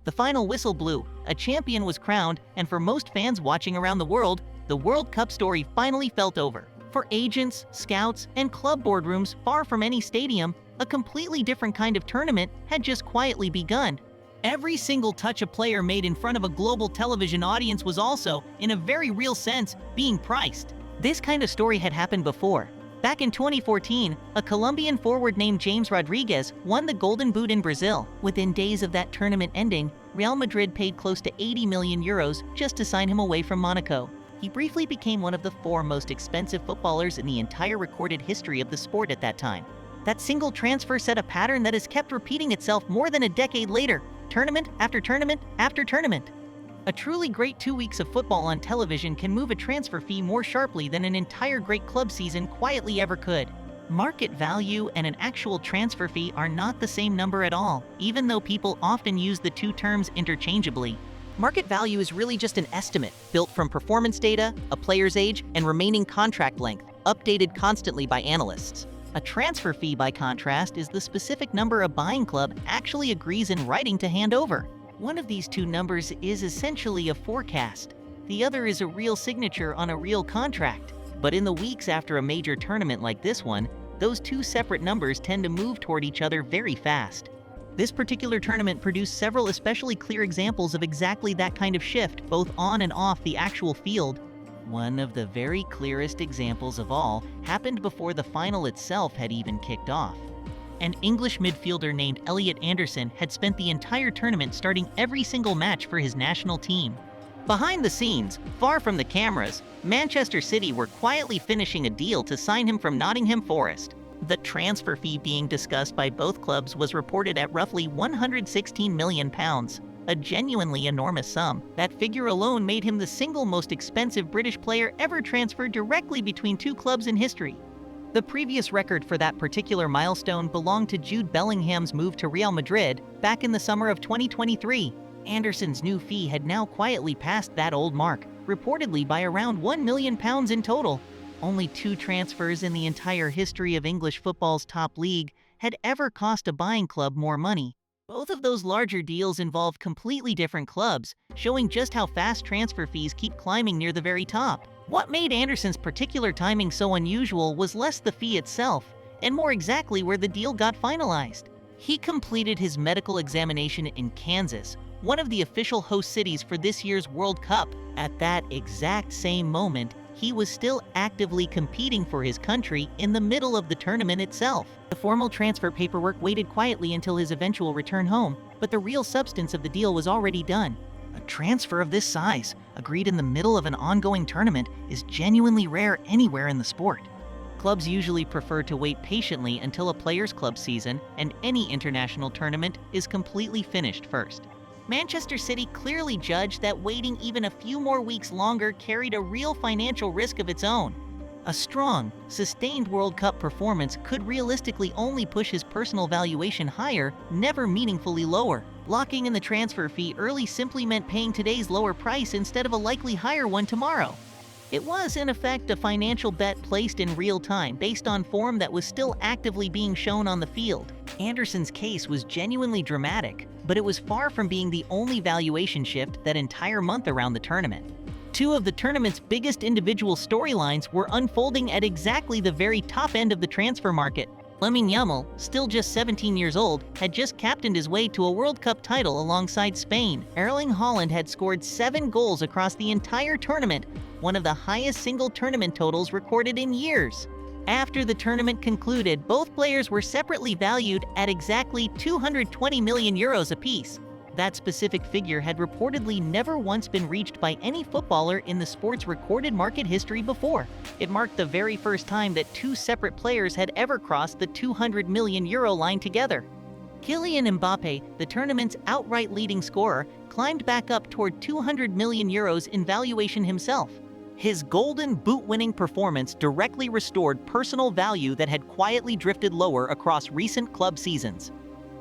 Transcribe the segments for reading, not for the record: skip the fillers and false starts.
The final whistle blew, a champion was crowned, and for most fans watching around the world, the World Cup story finally felt over. For agents, scouts, and club boardrooms far from any stadium, a completely different kind of tournament had just quietly begun. Every single touch a player made in front of a global television audience was also, in a very real sense, being priced. This kind of story had happened before. Back in 2014, a Colombian forward named James Rodriguez won the Golden Boot in Brazil. Within days of that tournament ending, Real Madrid paid close to 80 million euros just to sign him away from Monaco. He briefly became one of the 4 most expensive footballers in the entire recorded history of the sport at that time. That single transfer set a pattern that has kept repeating itself more than a decade later, tournament after tournament after tournament. A truly great 2 weeks of football on television can move a transfer fee more sharply than an entire great club season quietly ever could. Market value and an actual transfer fee are not the same number at all, even though people often use the two terms interchangeably. Market value is really just an estimate built from performance data, a player's age, and remaining contract length, updated constantly by analysts. A transfer fee, by contrast, is the specific number a buying club actually agrees in writing to hand over. One of these two numbers is essentially a forecast. The other is a real signature on a real contract. But in the weeks after a major tournament like this one, those two separate numbers tend to move toward each other very fast. This particular tournament produced several especially clear examples of exactly that kind of shift, both on and off the actual field. One of the very clearest examples of all happened before the final itself had even kicked off. An English midfielder named Elliot Anderson had spent the entire tournament starting every single match for his national team. Behind the scenes, far from the cameras, Manchester City were quietly finishing a deal to sign him from Nottingham Forest. The transfer fee being discussed by both clubs was reported at roughly £116 million, a genuinely enormous sum. That figure alone made him the single most expensive British player ever transferred directly between two clubs in history. The previous record for that particular milestone belonged to Jude Bellingham's move to Real Madrid back in the summer of 2023. Anderson's new fee had now quietly passed that old mark, reportedly by around £1 million in total. Only 2 transfers in the entire history of English football's top league had ever cost a buying club more money. Both of those larger deals involved completely different clubs, showing just how fast transfer fees keep climbing near the very top. What made Anderson's particular timing so unusual was less the fee itself, and more exactly where the deal got finalized. He completed his medical examination in Kansas, one of the official host cities for this year's World Cup. At that exact same moment, he was still actively competing for his country in the middle of the tournament itself. The formal transfer paperwork waited quietly until his eventual return home, but the real substance of the deal was already done. A transfer of this size, agreed in the middle of an ongoing tournament, is genuinely rare anywhere in the sport. Clubs usually prefer to wait patiently until a player's club season and any international tournament is completely finished first. Manchester City clearly judged that waiting even a few more weeks longer carried a real financial risk of its own. A strong, sustained World Cup performance could realistically only push his personal valuation higher, never meaningfully lower. Locking in the transfer fee early simply meant paying today's lower price instead of a likely higher one tomorrow. It was, in effect, a financial bet placed in real time based on form that was still actively being shown on the field. Anderson's case was genuinely dramatic, but it was far from being the only valuation shift that entire month around the tournament. 2 of the tournament's biggest individual storylines were unfolding at exactly the very top end of the transfer market. Lamine Yamal, still just 17 years old, had just captained his way to a World Cup title alongside Spain. Erling Haaland had scored 7 goals across the entire tournament, one of the highest single tournament totals recorded in years. After the tournament concluded, both players were separately valued at exactly €220 million apiece. That specific figure had reportedly never once been reached by any footballer in the sport's recorded market history before. It marked the very first time that 2 separate players had ever crossed the €200 million line together. Kylian Mbappe, the tournament's outright leading scorer, climbed back up toward €200 million in valuation himself. His Golden Boot-winning performance directly restored personal value that had quietly drifted lower across recent club seasons.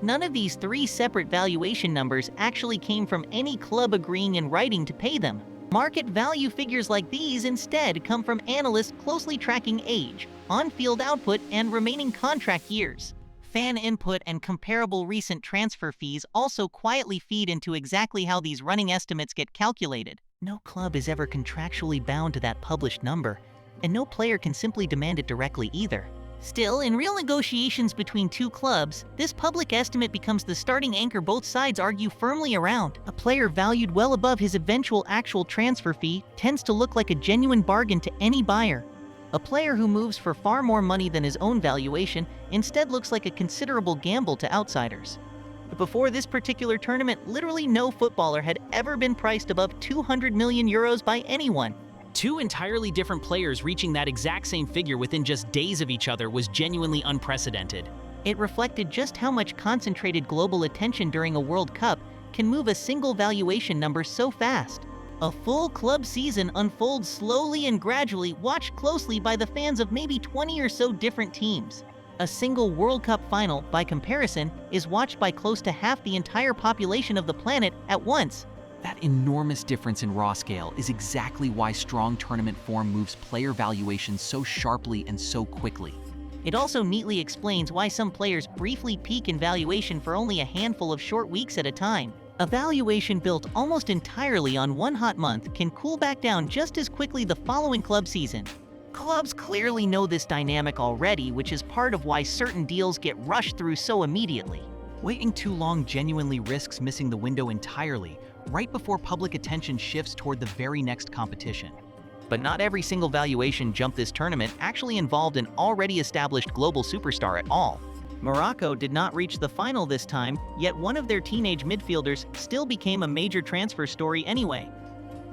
None of these 3 separate valuation numbers actually came from any club agreeing in writing to pay them. Market value figures like these instead come from analysts closely tracking age, on-field output, and remaining contract years. Fan input and comparable recent transfer fees also quietly feed into exactly how these running estimates get calculated. No club is ever contractually bound to that published number, and no player can simply demand it directly either. Still, in real negotiations between two clubs, this public estimate becomes the starting anchor both sides argue firmly around. A player valued well above his eventual actual transfer fee tends to look like a genuine bargain to any buyer. A player who moves for far more money than his own valuation instead looks like a considerable gamble to outsiders. But before this particular tournament, literally no footballer had ever been priced above 200 million euros by anyone. Two entirely different players reaching that exact same figure within just days of each other was genuinely unprecedented. It reflected just how much concentrated global attention during a World Cup can move a single valuation number so fast. A full club season unfolds slowly and gradually, watched closely by the fans of maybe 20 or so different teams. A single World Cup final, by comparison, is watched by close to half the entire population of the planet at once. That enormous difference in raw scale is exactly why strong tournament form moves player valuations so sharply and so quickly. It also neatly explains why some players briefly peak in valuation for only a handful of short weeks at a time. A valuation built almost entirely on one hot month can cool back down just as quickly the following club season. Clubs clearly know this dynamic already, which is part of why certain deals get rushed through so immediately. Waiting too long genuinely risks missing the window entirely, right before public attention shifts toward the very next competition. But not every single valuation jump this tournament actually involved an already established global superstar at all. Morocco did not reach the final this time, yet one of their teenage midfielders still became a major transfer story anyway.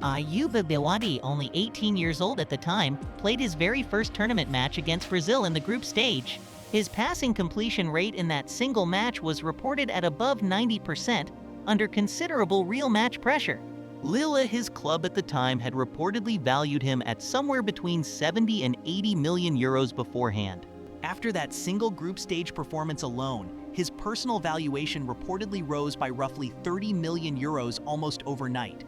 Ayyoub Bouaddi, only 18 years old at the time, played his very first tournament match against Brazil in the group stage. His passing completion rate in that single match was reported at above 90%, under considerable real match pressure. Lille, his club at the time, had reportedly valued him at somewhere between 70 and 80 million euros beforehand. After that single group stage performance alone, his personal valuation reportedly rose by roughly 30 million euros almost overnight.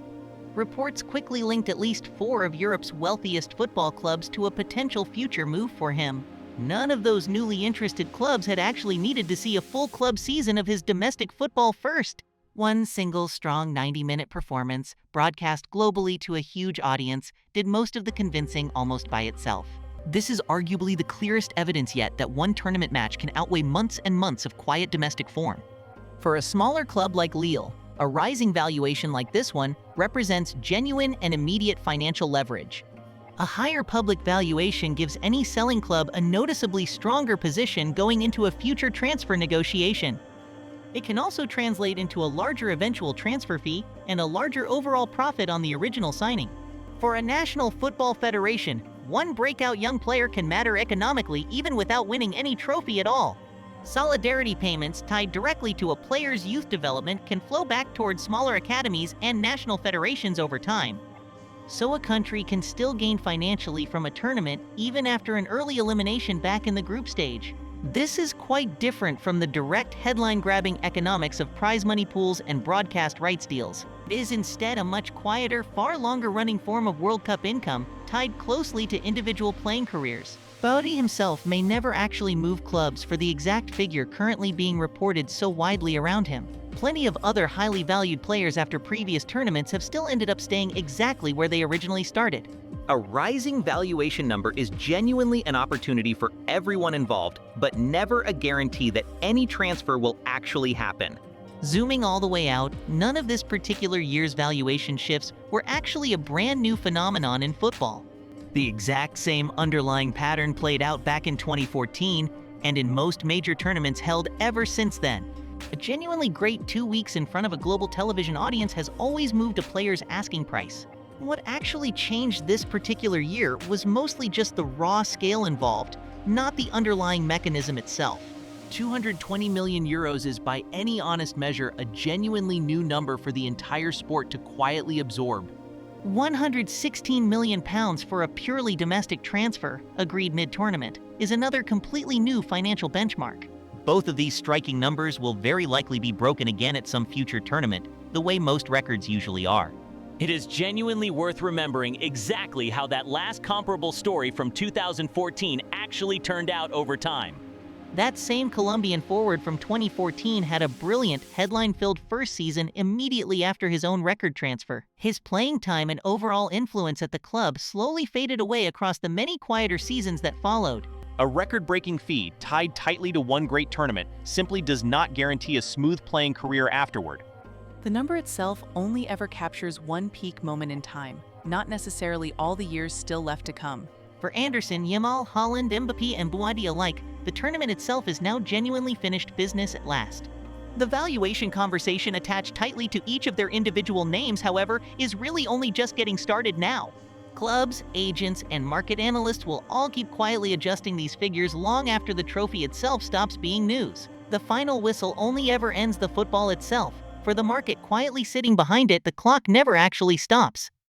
Reports quickly linked at least 4 of Europe's wealthiest football clubs to a potential future move for him. None of those newly interested clubs had actually needed to see a full club season of his domestic football first. One single strong 90-minute performance, broadcast globally to a huge audience, did most of the convincing almost by itself. This is arguably the clearest evidence yet that one tournament match can outweigh months and months of quiet domestic form. For a smaller club like Lille, a rising valuation like this one represents genuine and immediate financial leverage. A higher public valuation gives any selling club a noticeably stronger position going into a future transfer negotiation. It can also translate into a larger eventual transfer fee and a larger overall profit on the original signing. For a national football federation, one breakout young player can matter economically even without winning any trophy at all. Solidarity payments tied directly to a player's youth development can flow back towards smaller academies and national federations over time. So a country can still gain financially from a tournament even after an early elimination back in the group stage. This is quite different from the direct headline-grabbing economics of prize money pools and broadcast rights deals. It is instead a much quieter, far longer-running form of World Cup income tied closely to individual playing careers. Bouaddi himself may never actually move clubs for the exact figure currently being reported so widely around him. Plenty of other highly valued players after previous tournaments have still ended up staying exactly where they originally started. A rising valuation number is genuinely an opportunity for everyone involved, but never a guarantee that any transfer will actually happen. Zooming all the way out, none of this particular year's valuation shifts were actually a brand new phenomenon in football. The exact same underlying pattern played out back in 2014 and in most major tournaments held ever since then. A genuinely great 2 weeks in front of a global television audience has always moved a player's asking price. What actually changed this particular year was mostly just the raw scale involved, not the underlying mechanism itself. 220 million euros is by any honest measure a genuinely new number for the entire sport to quietly absorb. 116 million pounds for a purely domestic transfer, agreed mid-tournament, is another completely new financial benchmark. Both of these striking numbers will very likely be broken again at some future tournament, the way most records usually are. It is genuinely worth remembering exactly how that last comparable story from 2014 actually turned out over time. That same Colombian forward from 2014 had a brilliant, headline-filled first season immediately after his own record transfer. His playing time and overall influence at the club slowly faded away across the many quieter seasons that followed. A record-breaking fee tied tightly to one great tournament simply does not guarantee a smooth playing career afterward. The number itself only ever captures one peak moment in time, not necessarily all the years still left to come. For Anderson, Yamal, Haaland, Mbappe, and Bouaddi alike, the tournament itself is now genuinely finished business at last. The valuation conversation attached tightly to each of their individual names, however, is really only just getting started now. Clubs, agents, and market analysts will all keep quietly adjusting these figures long after the trophy itself stops being news. The final whistle only ever ends the football itself. For the market quietly sitting behind it, the clock never actually stops.